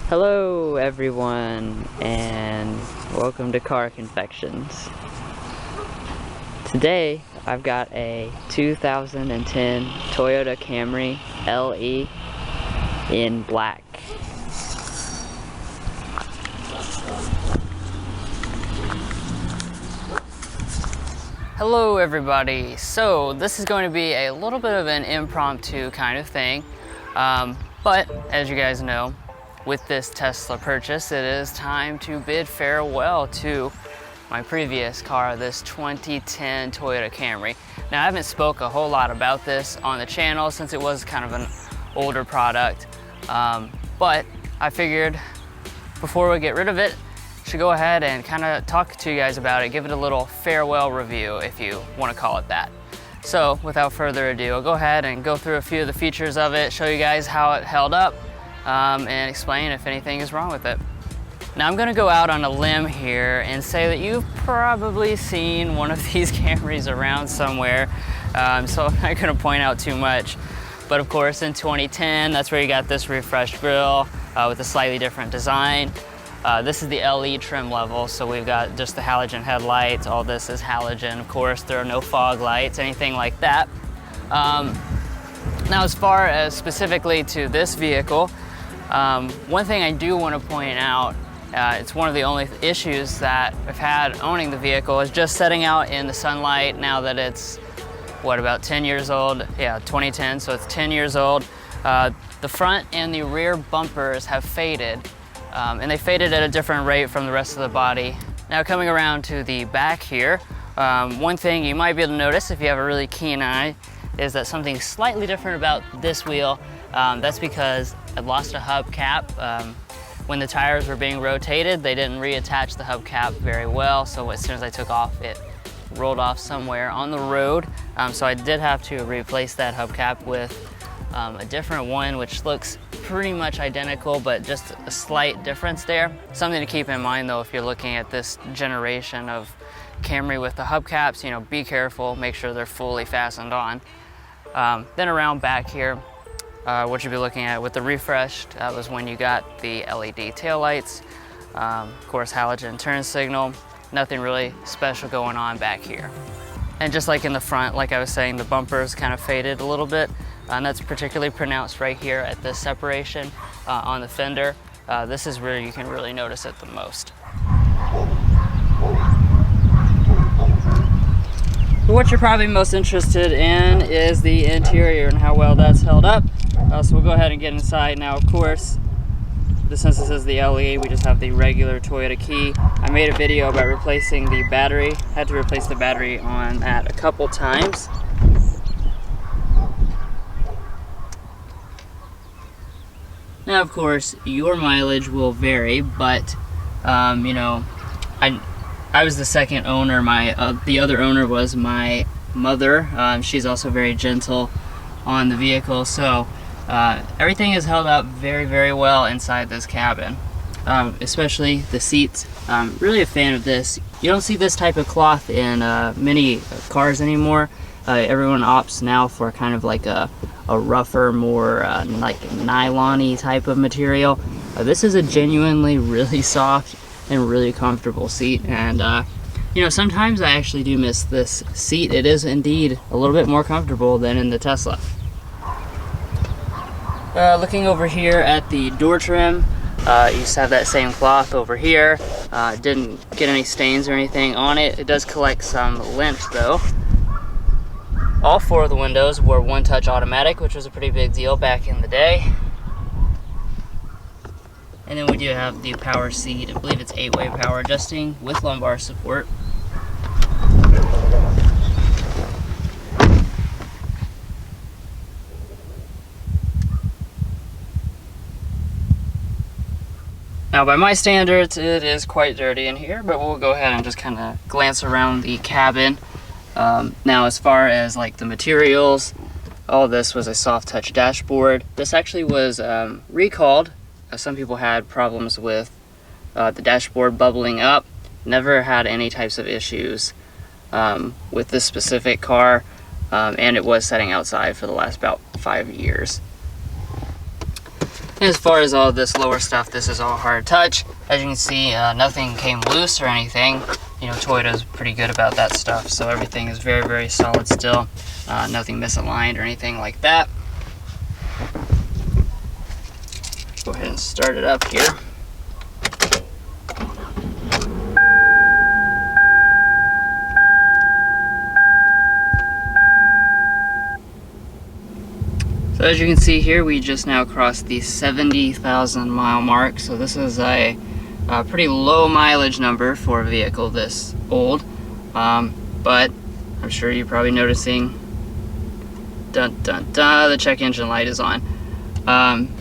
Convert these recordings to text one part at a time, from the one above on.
Hello everyone, and welcome to Car Confections. Today I've got a 2010 Toyota Camry LE in black. Hello everybody. So this is going to be a little bit of an impromptu kind of thing, but as you guys know, with this Tesla purchase, it is time to bid farewell to my previous car, this 2010 Toyota Camry. Now, I haven't spoke a whole lot about this on the channel since it was kind of an older product, but I figured before we get rid of it, I should go ahead and kind of talk to you guys about it, give it a little farewell review, if you want to call it that. So, without further ado, I'll go ahead and go through a few of the features of it, show you guys how it held up, and explain if anything is wrong with it. Now I'm gonna go out on a limb here and say that you've probably seen one of these Camrys around somewhere, so I'm not gonna point out too much. But of course in 2010, that's where you got this refreshed grille with a slightly different design. This is the LE trim level, so we've got just the halogen headlights. All this is halogen, of course. There are no fog lights, anything like that. Now as far as specifically to this vehicle, one thing I do want to point out, it's one of the only issues that I've had owning the vehicle, is just setting out in the sunlight now that it's, what, about 10 years old? Yeah, 2010, so it's 10 years old. The front and the rear bumpers have faded, and they faded at a different rate from the rest of the body. Now coming around to the back here, one thing you might be able to notice if you have a really keen eye is that something slightly different about this wheel. That's because I lost a hubcap. When the tires were being rotated, they didn't reattach the hubcap very well, so as soon as I took off, it rolled off somewhere on the road. So I did have to replace that hubcap with a different one, which looks pretty much identical, but just a slight difference there. Something to keep in mind though, if you're looking at this generation of Camry with the hubcaps, you know, be careful, make sure they're fully fastened on. Then around back here, what you'll be looking at with the refreshed, that was when you got the LED taillights, of course halogen turn signal, nothing really special going on back here. And just like in the front, like I was saying, the bumpers kind of faded a little bit, and that's particularly pronounced right here at this separation on the fender. This is where you can really notice it the most. What you're probably most interested in is the interior and how well that's held up. So we'll go ahead and get inside now. Of course, since this is the LE, we just have the regular Toyota key. I made a video about replacing the battery. Had to replace the battery on that a couple times. Now, of course, your mileage will vary, but you know, I was the second owner. The other owner was my mother. She's also very gentle on the vehicle, so everything is held up very, very well inside this cabin, especially the seats. Really a fan of this. You don't see this type of cloth in many cars anymore. Everyone opts now for kind of like a rougher, more like nylon-y type of material. This is a genuinely really soft and really comfortable seat, and you know, sometimes I actually do miss this seat. It is indeed a little bit more comfortable than in the Tesla. Looking over here at the door trim, you just have that same cloth over here. Didn't get any stains or anything on it. It does collect some lint though. All four of the windows were one-touch automatic, which was a pretty big deal back in the day. And then we do have the power seat. I believe it's 8-way power adjusting with lumbar support. Now, by my standards, it is quite dirty in here, but we'll go ahead and just kind of glance around the cabin. Now, as far as like the materials, all this was a soft touch dashboard. This actually was recalled. Some people had problems with the dashboard bubbling up. Never had any types of issues with this specific car, and it was setting outside for the last about 5 years. As far as all this lower stuff, this is all hard touch. As you can see, nothing came loose or anything. You know, Toyota's pretty good about that stuff, so everything is very, very solid still. Nothing misaligned or anything like that. Go ahead and start it up here. So as you can see here, we just now crossed the 70,000 mile mark. So this is a pretty low mileage number for a vehicle this old. But I'm sure you're probably noticing, dun dun dun, the check engine light is on.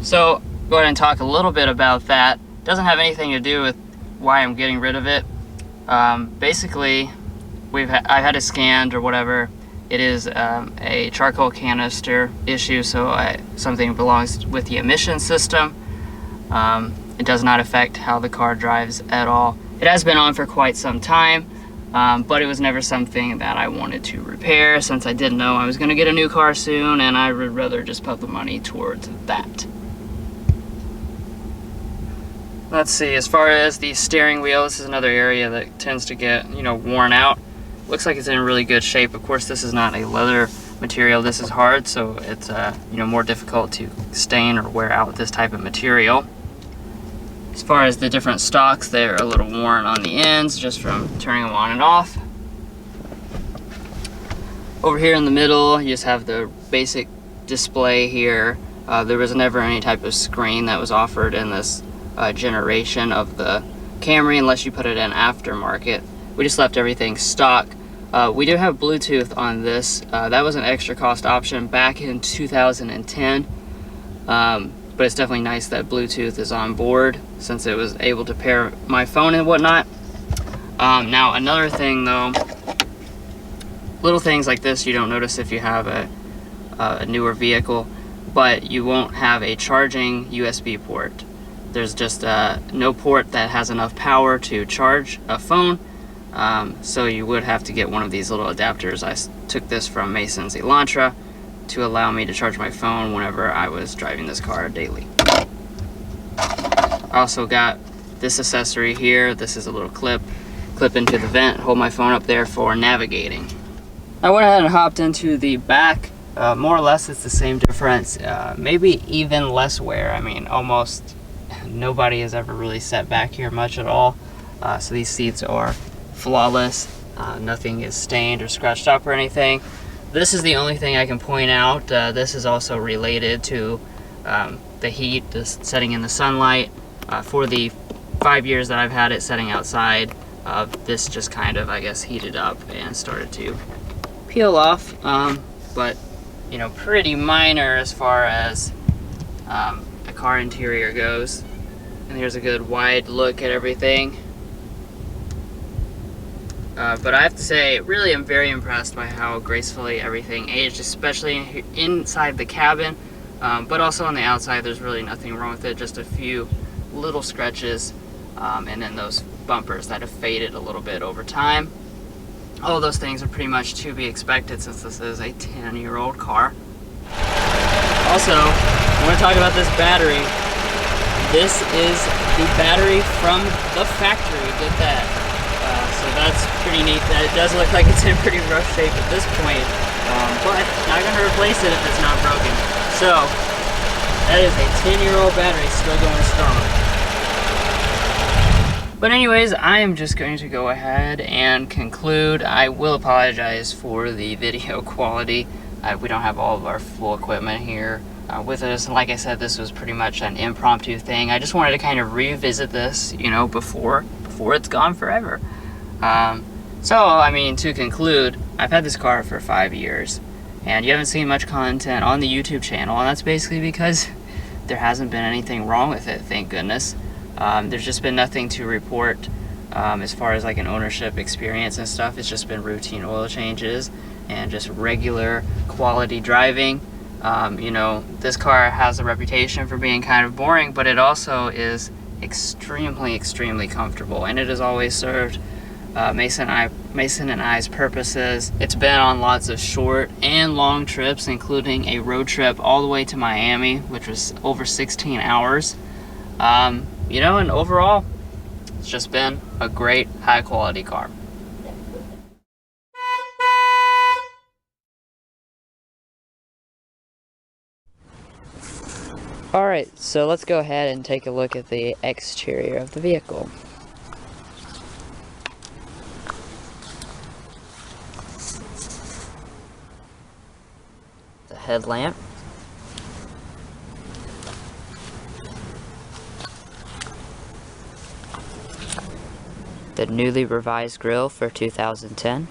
So go ahead and talk a little bit about that. Doesn't have anything to do with why I'm getting rid of it. Basically, I've had it scanned or whatever. It is a charcoal canister issue, so something belongs with the emission system. It does not affect how the car drives at all. It has been on for quite some time, but it was never something that I wanted to repair, since I didn't know I was going to get a new car soon, and I would rather just put the money towards that. Let's see, as far as the steering wheel, this is another area that tends to get, you know, worn out. Looks like it's in really good shape. Of course, this is not a leather material. This is hard, so it's you know, more difficult to stain or wear out this type of material. As far as the different stocks, they're a little worn on the ends just from turning them on and off. Over here in the middle, you just have the basic display here. There was never any type of screen that was offered in this generation of the Camry, unless you put it in aftermarket. We just left everything stock. We do have Bluetooth on this. That was an extra cost option back in 2010. But it's definitely nice that Bluetooth is on board, since it was able to pair my phone and whatnot. Now another thing though, little things like this you don't notice if you have a newer vehicle, but you won't have a charging USB port. There's just no port that has enough power to charge a phone. So you would have to get one of these little adapters. I took this from Mason's Elantra to allow me to charge my phone whenever I was driving this car daily. I also got this accessory here. This is a little clip into the vent, hold my phone up there for navigating. I went ahead and hopped into the back. More or less it's the same difference, maybe even less wear. I mean, almost nobody has ever really sat back here much at all. So these seats are flawless. Nothing is stained or scratched up or anything. This is the only thing I can point out. This is also related to the heat, just setting in the sunlight. For the 5 years that I've had it setting outside, this just kind of, I guess, heated up and started to peel off. But, you know, pretty minor as far as a car interior goes. And here's a good wide look at everything. But I have to say, really I'm very impressed by how gracefully everything aged, especially inside the cabin, but also on the outside. There's really nothing wrong with it, just a few little scratches, and then those bumpers that have faded a little bit over time. All of those things are pretty much to be expected, since this is a 10-year-old car. Also, I want to talk about this battery. This is the battery from the factory, get that. So that's pretty neat. That it does look like it's in pretty rough shape at this point, but not going to replace it if it's not broken. So that is a 10-year-old battery still going strong. But anyways, I am just going to go ahead and conclude. I will apologize for the video quality. We don't have all of our full equipment here with us, and like I said, this was pretty much an impromptu thing. I just wanted to kind of revisit this, you know, before it's gone forever. So, I mean, to conclude, I've had this car for 5 years, and you haven't seen much content on the YouTube channel, and that's basically because there hasn't been anything wrong with it, thank goodness. There's just been nothing to report as far as like an ownership experience and stuff. It's just been routine oil changes and just regular quality driving. You know, this car has a reputation for being kind of boring, but it also is extremely comfortable, and it has always served Mason and I's purposes. It's been on lots of short and long trips, including a road trip all the way to Miami, which was over 16 hours. You know, and overall, it's just been a great, high-quality car. Alright, so let's go ahead and take a look at the exterior of the vehicle. The headlamp. The newly revised grille for 2010.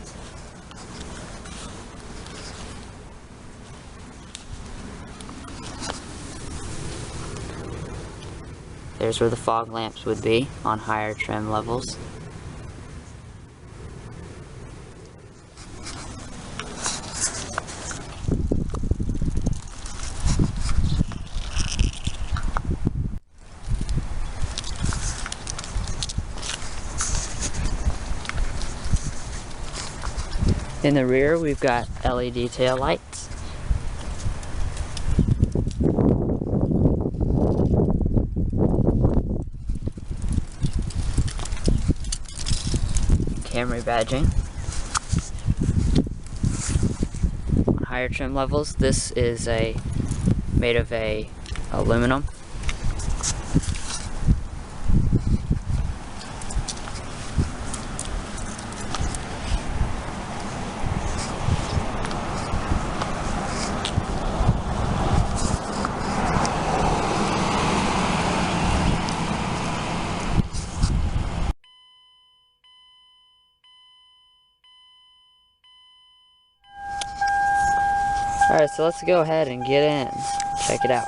There's where the fog lamps would be on higher trim levels. In the rear, we've got LED tail lights. Camry badging. On higher trim levels, this is made of aluminum. Alright, so let's go ahead and get in. Check it out.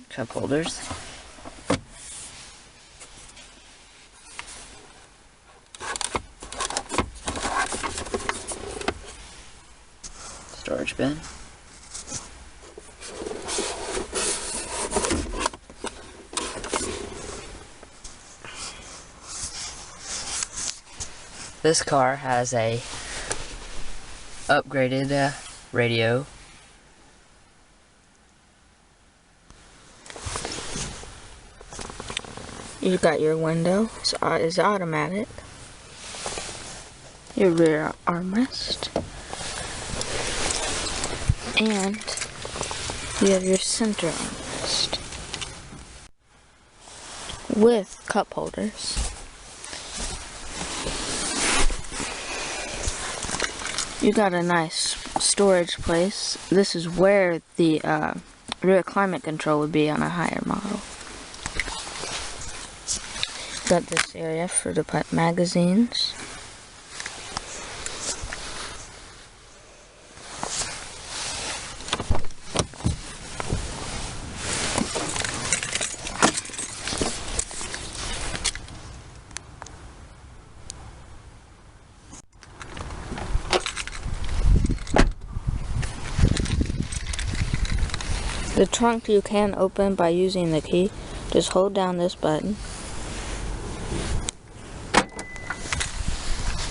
Cup holders. Storage bin. This car has a upgraded radio. You've got your window, it's automatic. Your rear armrest. And you have your center armrest. With cup holders. You got a nice storage place. This is where the rear climate control would be on a higher model. Got this area for to put magazines. The trunk you can open by using the key. Just hold down this button.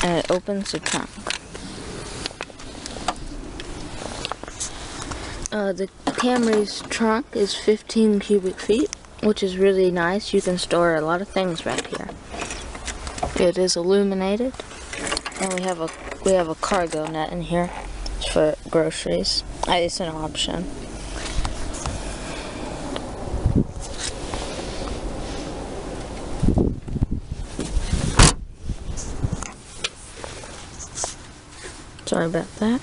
And it opens the trunk. The Camry's trunk is 15 cubic feet, which is really nice. You can store a lot of things right here. It is illuminated, and we have a cargo net in here for groceries. It's an option. Sorry about that.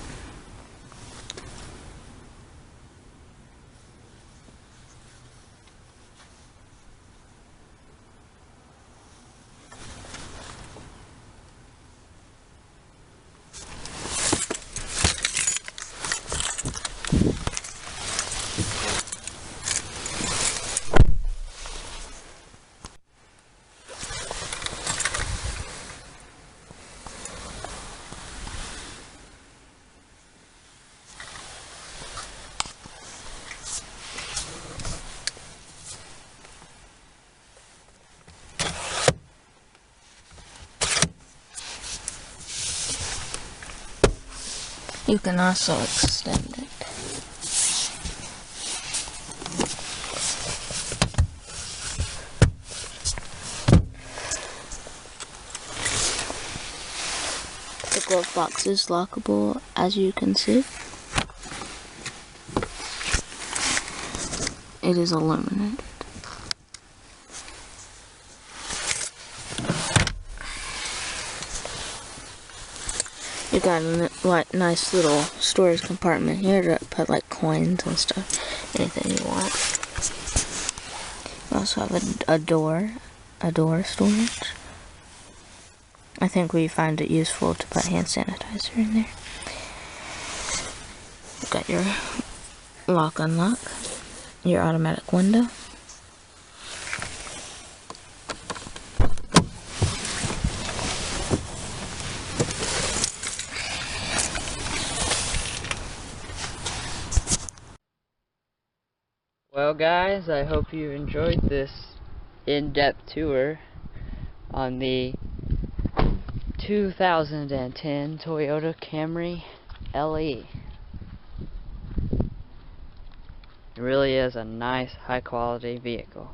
You can also extend it. The glove box is lockable, as you can see. It is illuminated. You got a nice little storage compartment here to put like coins and stuff, anything you want. You also have a door storage. I think we find it useful to put hand sanitizer in there. You've got your lock unlock, your automatic window. Well guys, I hope you enjoyed this in-depth tour on the 2010 Toyota Camry LE. It really is a nice, high quality vehicle.